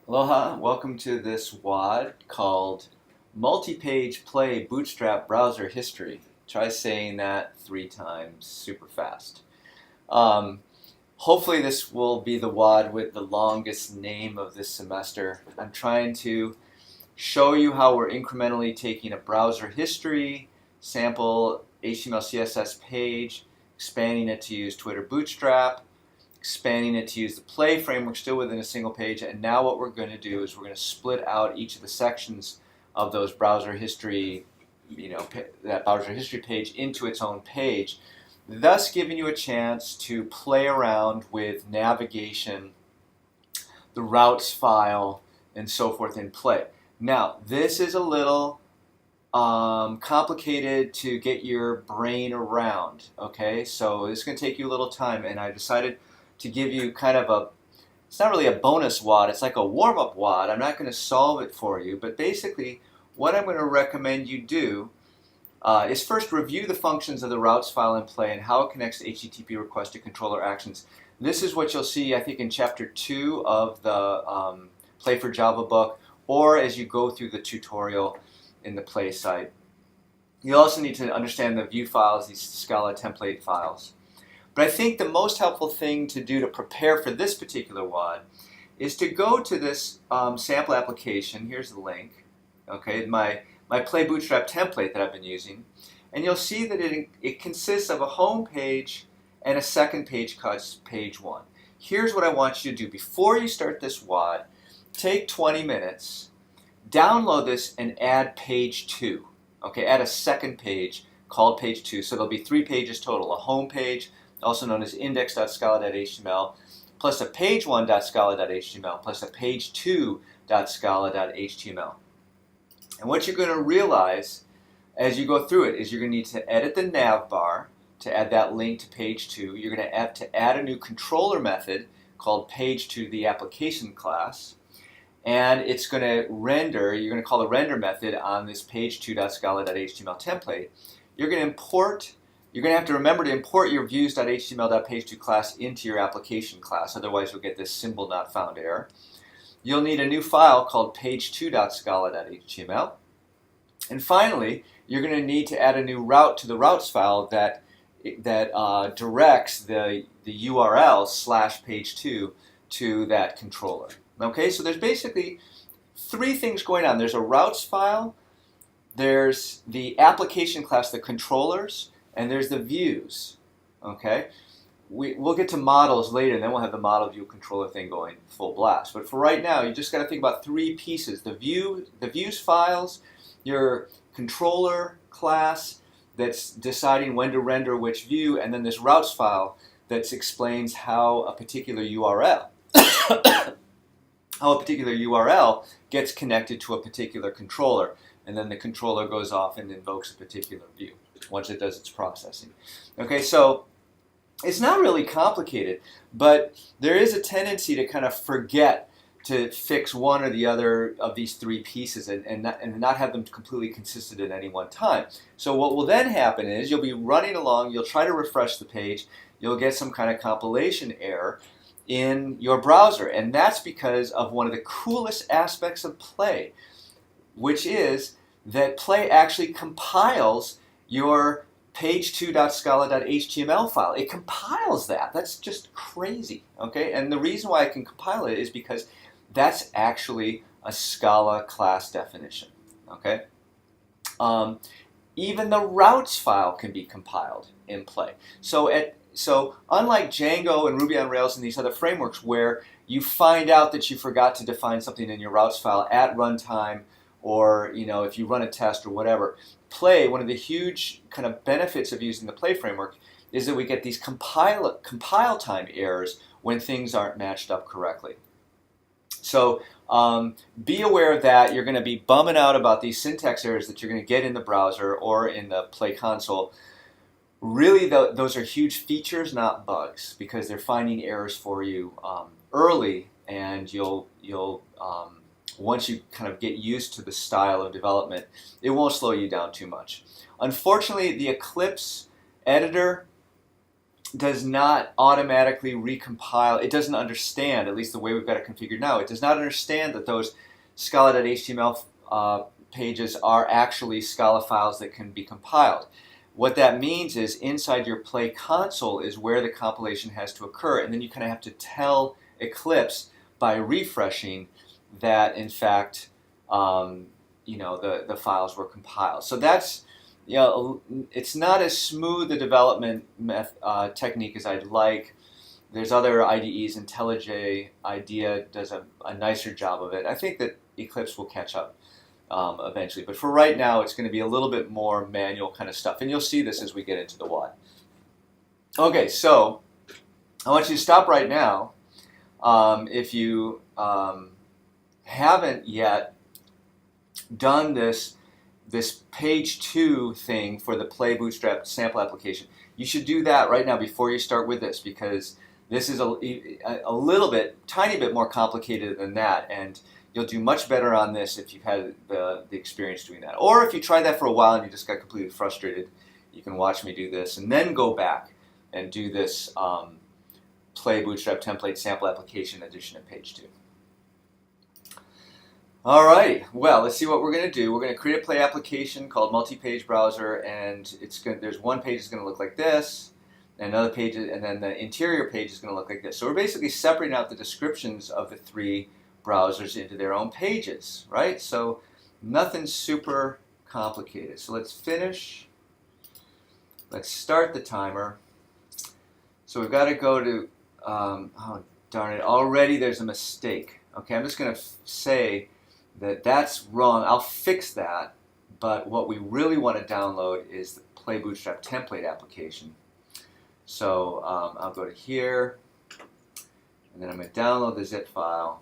Aloha, welcome to this WOD called Multi-Page Play Bootstrap Browser History. Try saying that 3 times super fast. Hopefully this will be the WOD with the longest name of this semester. I'm trying to show you how we're incrementally taking a browser history, sample HTML CSS page, expanding it to use Twitter Bootstrap, expanding it to use the play framework still within a single page, and now what we're going to do is we're going to split out each of the sections of those browser history, that browser history page into its own page, thus giving you a chance to play around with navigation, the routes file, and so forth in play. Now, this is a little complicated to get your brain around, so it's going to take you a little time, and I decided to give you kind of it's not really a bonus WOD, it's like a warm-up WOD. I'm not going to solve it for you, but basically what I'm going to recommend you do is first review the functions of the routes file in play and how it connects to HTTP request to controller actions. This is what you'll see, I think, in Chapter 2 of the Play for Java book, or as you go through the tutorial in the Play site. You also need to understand the view files, these Scala template files. But I think the most helpful thing to do to prepare for this particular WOD is to go to this sample application. Here's the link, my Play Bootstrap template that I've been using. And you'll see that it consists of a home page and a second page called page 1. Here's what I want you to do. Before you start this WOD, take 20 minutes, download this, and add page 2. Add a second page called page 2. So there'll be 3 pages total, a home page, also known as index.scala.html, plus a page1.scala.html, plus a page2.scala.html. And what you're going to realize as you go through it is you're going to need to edit the nav bar to add that link to page 2. You're going to have to add a new controller method called page to the application class. And it's going to render, you're going to call the render method on this page2.scala.html template. You're going to have to remember to import your views.html.page2 class into your application class, otherwise you'll get this symbol not found error. You'll need a new file called page2.scala.html. And finally, you're going to need to add a new route to the routes file that directs the URL /page2 to that controller. So there's basically 3 things going on. There's a routes file, there's the application class, the controllers, and there's the views. We'll get to models later, and then we'll have the model view controller thing going full blast. But for right now, you just got to think about 3 pieces: the views files, your controller class that's deciding when to render which view, and then this routes file that explains how a particular URL gets connected to a particular controller, and then the controller goes off and invokes a particular view once it does its processing. So it's not really complicated, but there is a tendency to kind of forget to fix one or the other of these 3 pieces and not have them completely consistent at any one time. So what will then happen is you'll be running along, you'll try to refresh the page, you'll get some kind of compilation error in your browser, and that's because of one of the coolest aspects of Play, which is that Play actually compiles your page2.scala.html file. It compiles that. That's just crazy, And the reason why I can compile it is because that's actually a Scala class definition, Even the routes file can be compiled in Play. So unlike Django and Ruby on Rails and these other frameworks where you find out that you forgot to define something in your routes file at runtime, or if you run a test or whatever, Play, one of the huge kind of benefits of using the Play framework is that we get these compile time errors when things aren't matched up correctly. So be aware of that. You're going to be bumming out about these syntax errors that you're going to get in the browser or in the Play console. Really, those are huge features, not bugs, because they're finding errors for you early, and you'll once you kind of get used to the style of development, it won't slow you down too much. Unfortunately, the Eclipse editor does not automatically recompile. It doesn't understand, at least the way we've got it configured now, it does not understand that those Scala.html pages are actually Scala files that can be compiled. What that means is inside your Play console is where the compilation has to occur, and then you kind of have to tell Eclipse by refreshing that, in fact, the files were compiled. So that's, it's not as smooth a development technique as I'd like. There's other IDEs. IntelliJ IDEA does a nicer job of it. I think that Eclipse will catch up eventually. But for right now, it's going to be a little bit more manual kind of stuff. And you'll see this as we get into the WOD. Okay, so I want you to stop right now. If you haven't yet done this page 2 thing for the Play Bootstrap sample application, you should do that right now before you start with this, because this is a little bit, tiny bit more complicated than that, and you'll do much better on this if you've had the experience doing that. Or if you tried that for a while and you just got completely frustrated, you can watch me do this and then go back and do this Play Bootstrap template sample application edition of page 2. Alright, well, let's see what we're going to do. We're going to create a Play application called Multi-Page Browser, and there's one page that's going to look like this, and another page, and then the interior page is going to look like this. So we're basically separating out the descriptions of the 3 browsers into their own pages, right? So nothing super complicated. So let's finish. Let's start the timer. So we've got to go to, oh darn it, already there's a mistake. Okay, I'm just going to say that that's wrong. I'll fix that, but what we really want to download is the Play Bootstrap template application. So I'll go to here, and then I'm going to download the zip file,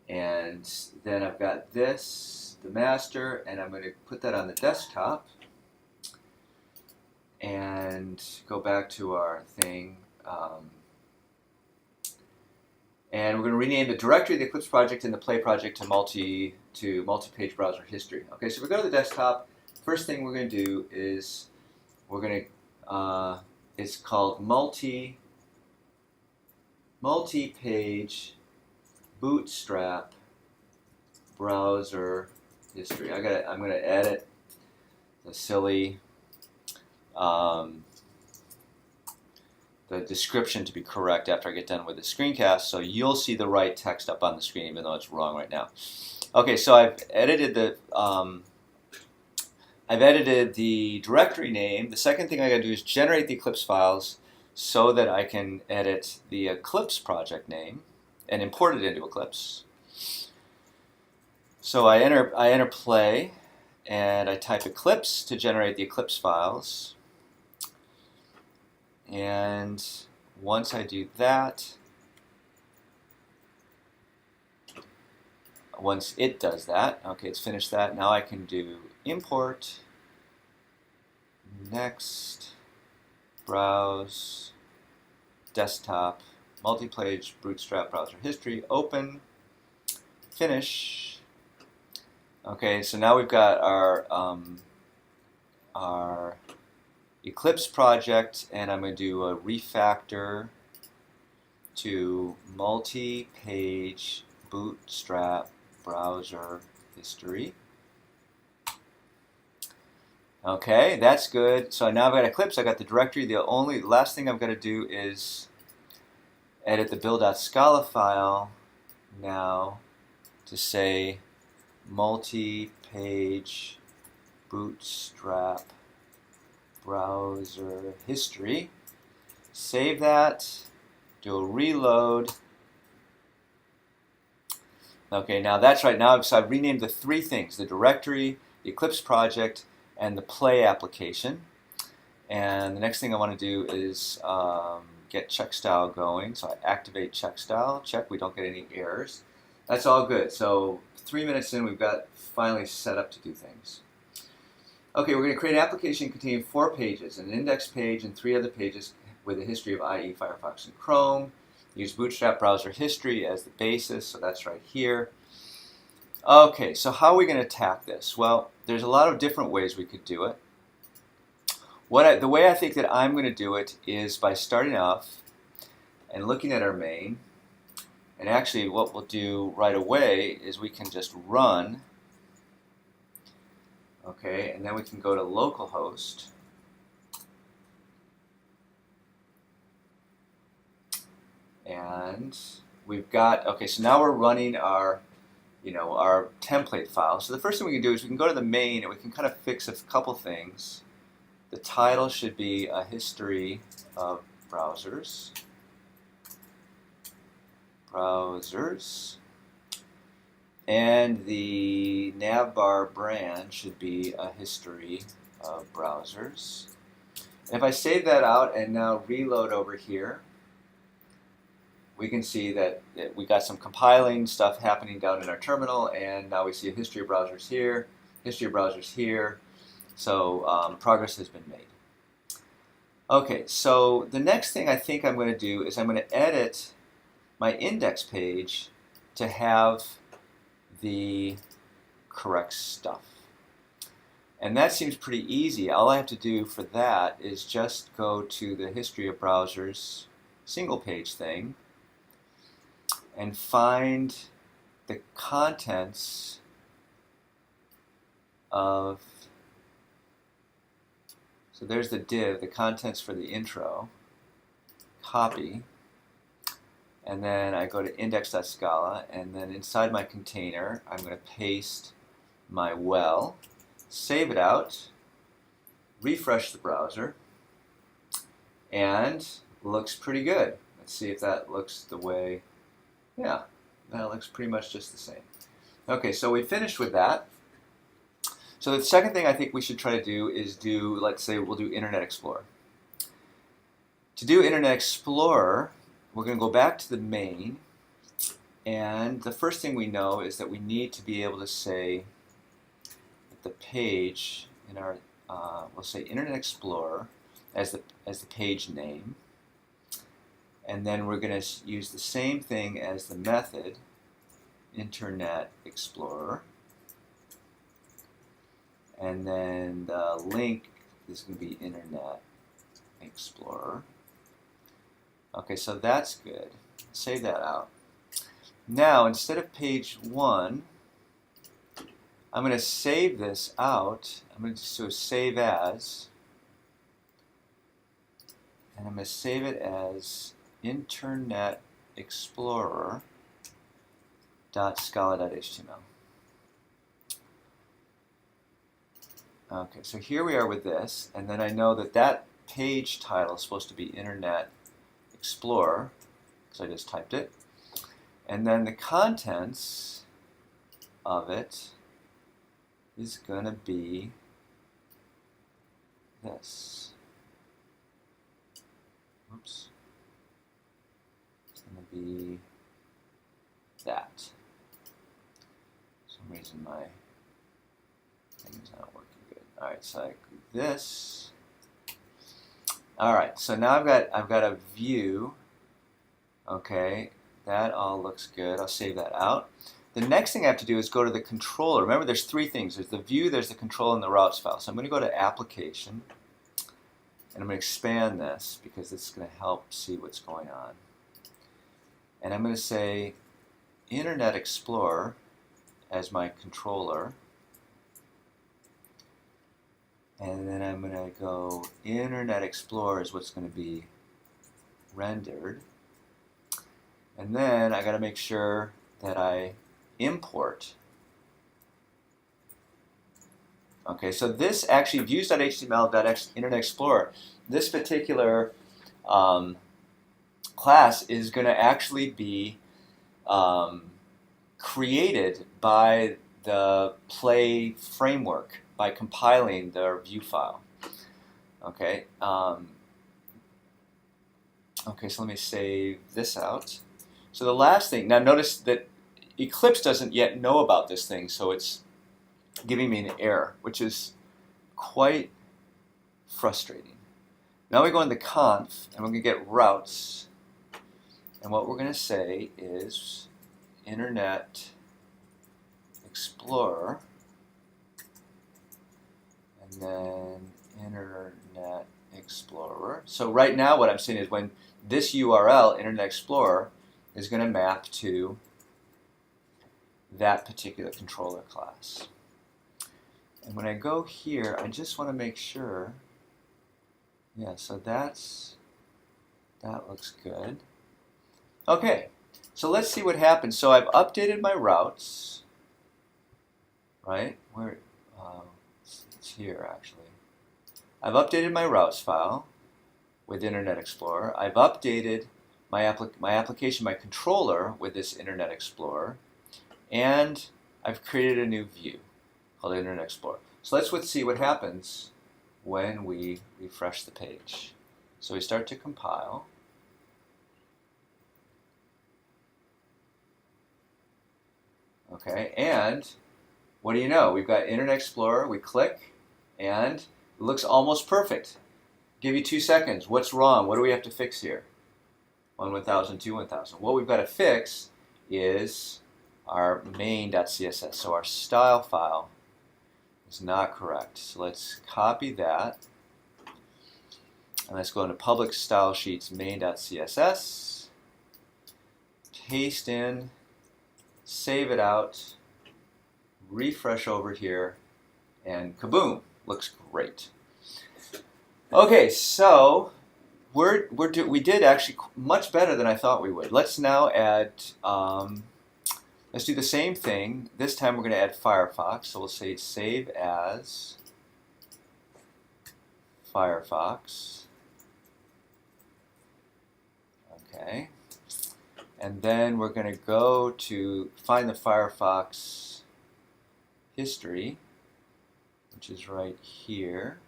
and then I've got this, the master, and I'm going to put that on the desktop, and go back to our thing. And we're going to rename the directory of the Eclipse project and the Play project to multi-page browser history. Okay, so if we go to the desktop, first thing we're going to do is we're going to, it's called multi-page bootstrap browser history. I'm going to edit the silly the description to be correct after I get done with the screencast, so you'll see the right text up on the screen even though it's wrong right now. Okay, so I've edited the directory name. The second thing I got to do is generate the Eclipse files so that I can edit the Eclipse project name and import it into Eclipse. So I enter Play and I type Eclipse to generate the Eclipse files. And once I do that, once it does that, okay, it's finished that, now I can do import, next, browse, desktop, multi-page bootstrap browser history, open, finish. Okay, so now we've got our Eclipse project, and I'm going to do a refactor to multi-page bootstrap browser history. Okay, that's good. So now I've got Eclipse, I've got the directory. The last thing I've got to do is edit the build.scala file now to say multi-page bootstrap browser history. Save that, do a reload. Okay, now that's right. Now so I've renamed the 3 things: the directory, the Eclipse project, and the Play application. And the next thing I want to do is get check style going. So I activate check style. Check, we don't get any errors. That's all good. So 3 minutes in, we've got finally set up to do things. Okay, we're going to create an application containing 4 pages, an index page and 3 other pages with a history of IE, Firefox, and Chrome. Use Bootstrap Browser History as the basis, so that's right here. Okay, so how are we going to attack this? Well, there's a lot of different ways we could do it. the way I think that I'm going to do it is by starting off and looking at our main. And actually what we'll do right away is we can just run. Okay, and then we can go to localhost. And we've got, okay, so now we're running our, our template file. So the first thing we can do is we can go to the main and we can kind of fix a couple things. The title should be a history of browsers. And the navbar brand should be a history of browsers. And if I save that out and now reload over here, we can see that we got some compiling stuff happening down in our terminal, and now we see a history of browsers here, history of browsers here. So progress has been made. Okay, so the next thing I think I'm going to do is I'm going to edit my index page to have the correct stuff. And that seems pretty easy. All I have to do for that is just go to the history of browsers single page thing and find the contents of, so there's the div, the contents for the intro, copy, and then I go to index.scala, and then inside my container I'm going to paste my well, save it out, refresh the browser, and looks pretty good. Let's see if that looks the way, yeah, that looks pretty much just the same. Okay, so we finished with that. So the second thing I think we should try to do is let's say we'll do Internet Explorer. To do Internet Explorer, we're going to go back to the main, and the first thing we know is that we need to be able to say that the page in our, we'll say Internet Explorer as the page name, and then we're going to use the same thing as the method, Internet Explorer, and then the link is going to be Internet Explorer. Okay, so that's good. Save that out. Now, instead of page 1, I'm going to save this out. I'm going to do save as, and I'm going to save it as Internet Explorer .scala.html. Okay, so here we are with this, and then I know that that page title is supposed to be Internet Explorer, because I just typed it, and then the contents of it is going to be this. Oops. It's going to be that. For some reason my thing is not working good. Alright, so like this. Alright, so now I've got a view. Okay, that all looks good. I'll save that out. The next thing I have to do is go to the controller. Remember, there's three things. There's the view, there's the controller, and the routes file. So I'm going to go to Application, and I'm going to expand this because it's going to help see what's going on. And I'm going to say Internet Explorer as my controller. And then I'm going to go Internet Explorer is what's going to be rendered. And then I got to make sure that I import. Okay, so this actually views.html.internet Explorer, this particular class is going to actually be created by the Play framework by compiling their view file. Okay. Okay, so let me save this out. So the last thing, now notice that Eclipse doesn't yet know about this thing, so it's giving me an error, which is quite frustrating. Now we go into conf, and we're going to get routes, and what we're going to say is Internet Explorer, and then Internet Explorer. So right now what I'm saying is when this URL, Internet Explorer, is going to map to that particular controller class. And when I go here, I just want to make sure, yeah, so that looks good. Okay, so let's see what happens. So I've updated my routes, right? Where it's here actually. I've updated my routes file with Internet Explorer. I've updated my application, my controller with this Internet Explorer, and I've created a new view called Internet Explorer. So let's see what happens when we refresh the page. So we start to compile. Okay, and what do you know? We've got Internet Explorer, we click, and it looks almost perfect. Give you 2 seconds. What's wrong? What do we have to fix here? 1,1000, 2,1000. What we've got to fix is our main.css. So our style file is not correct. So let's copy that. And let's go into public style sheets main.css. Paste in, save it out, refresh over here, and kaboom, looks great. Okay, so we did actually much better than I thought we would. Let's now add, let's do the same thing. This time we're going to add Firefox. So we'll say save as Firefox. Okay. And then we're going to go to find the Firefox history, which is right here.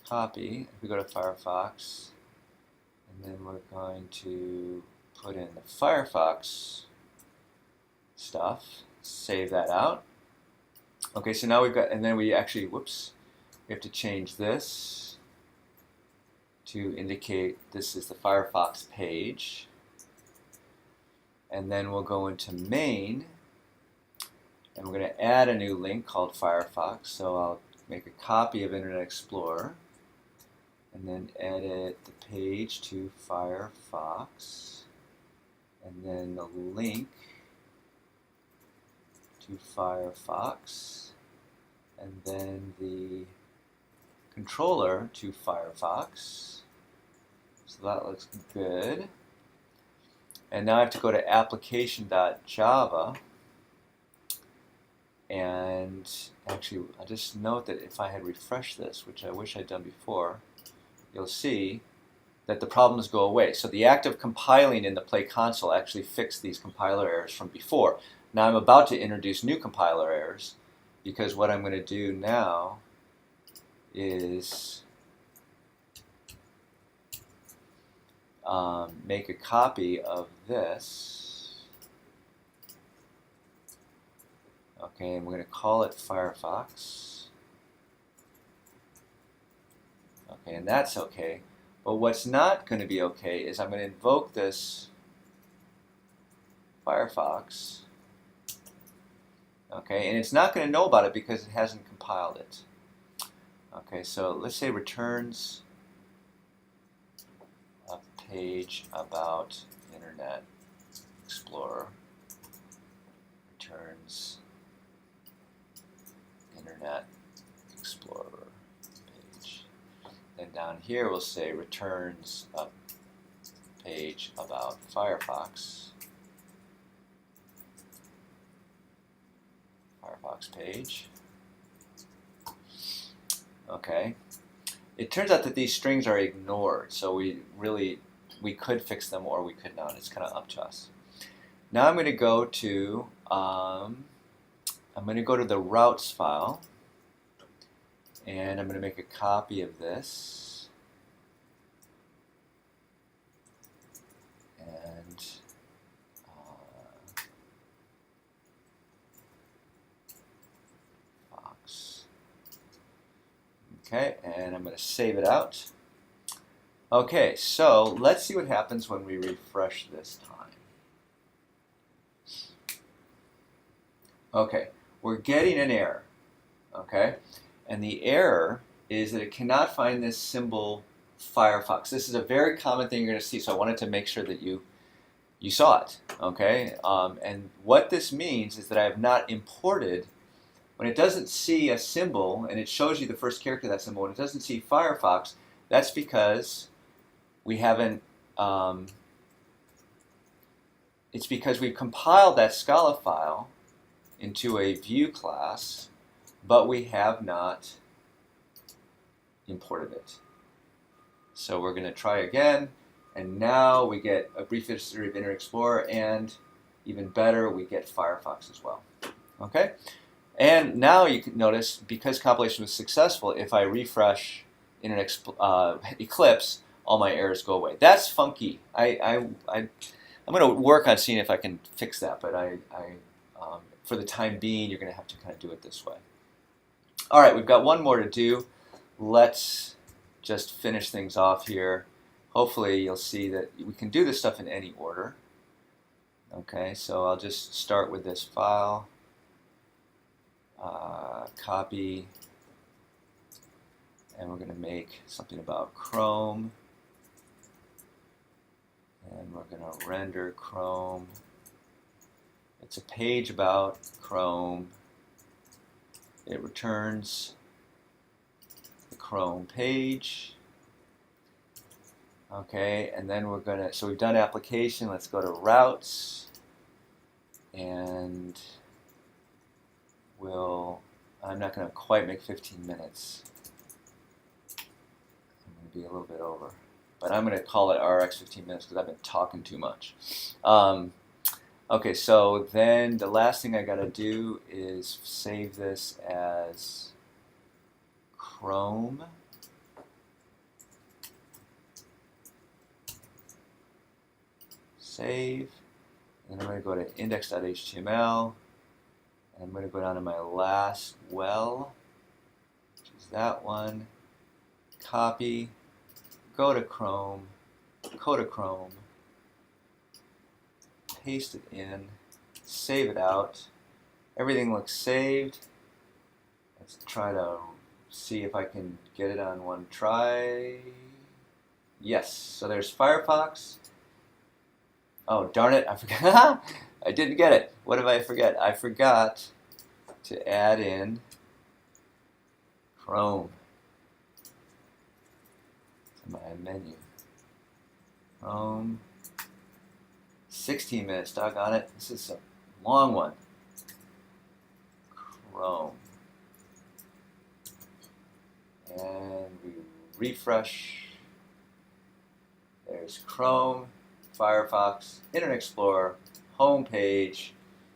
Copy. If we go to Firefox, and then we're going to put in the Firefox stuff, save that out. Okay, so now we've got, and then we actually, whoops, we have to change this to indicate this is the Firefox page. And then we'll go into main, and we're going to add a new link called Firefox. So I'll make a copy of Internet Explorer, and then edit the page to Firefox, and then the link to Firefox, and then the controller to Firefox. So that looks good. And now I have to go to application.java, and actually I'll just note that if I had refreshed this, which I wish I'd done before, you'll see that the problems go away. So the act of compiling in the Play console actually fixed these compiler errors from before. Now I'm about to introduce new compiler errors, because what I'm going to do now is make a copy of this. Okay, and we're going to call it Firefox. Okay, and that's okay. But what's not going to be okay is I'm going to invoke this Firefox. Okay, and it's not going to know about it because it hasn't compiled it. Okay, so let's say returns a page about Internet Explorer. Returns Internet Explorer page. Then down here we'll say returns a page about Firefox. Firefox page. Okay. It turns out that these strings are ignored, so we could fix them or we could not. It's kind of up to us. Now I'm going to go to the routes file, and I'm going to make a copy of this, and Fox. Okay, and I'm going to save it out. Okay, so let's see what happens when we refresh this time. Okay, we're getting an error. Okay, And the error is that it cannot find this symbol Firefox. This is a very common thing you're going to see, so I wanted to make sure that you saw it. Okay, and what this means is that I have not imported. When it doesn't see a symbol and it shows you the first character of that symbol, when it doesn't see Firefox, that's because we haven't. It's because we've compiled that Scala file into a view class, but we have not imported it. So we're going to try again, and now we get a brief history of Internet Explorer, and even better, we get Firefox as well. Okay? And now you can notice, because compilation was successful, if I refresh Eclipse, all my errors go away. That's funky. I'm going to work on seeing if I can fix that, but for the time being, you're going to have to kind of do it this way. All right, we've got one more to do. Let's just finish things off here. Hopefully, you'll see that we can do this stuff in any order. Okay, so I'll just start with this file, copy, and we're going to make something about Chrome. And we're going to render Chrome. It's a page about Chrome. It returns the Chrome page. Okay, and then we're going to, so we've done application. Let's go to routes. And I'm not going to quite make 15 minutes. I'm going to be a little bit over. But I'm going to call it RX 15 minutes because I've been talking too much. Okay, so then the last thing I got to do is save this as Chrome. Save. And I'm going to go to index.html. And I'm going to go down to my last well, which is that one. Copy. Go to Chrome, paste it in, save it out. Everything looks saved. Let's try to see if I can get it on one try. Yes, so there's Firefox. Oh, darn it, I forgot. I didn't get it. What did I forget? I forgot to add in Chrome. My menu. Chrome. 16 minutes, doggone it. This is a long one. Chrome. And we refresh. There's Chrome, Firefox, Internet Explorer, home page,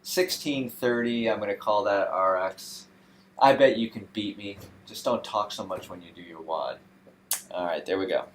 1630. I'm going to call that RX. I bet you can beat me. Just don't talk so much when you do your WOD. All right, there we go.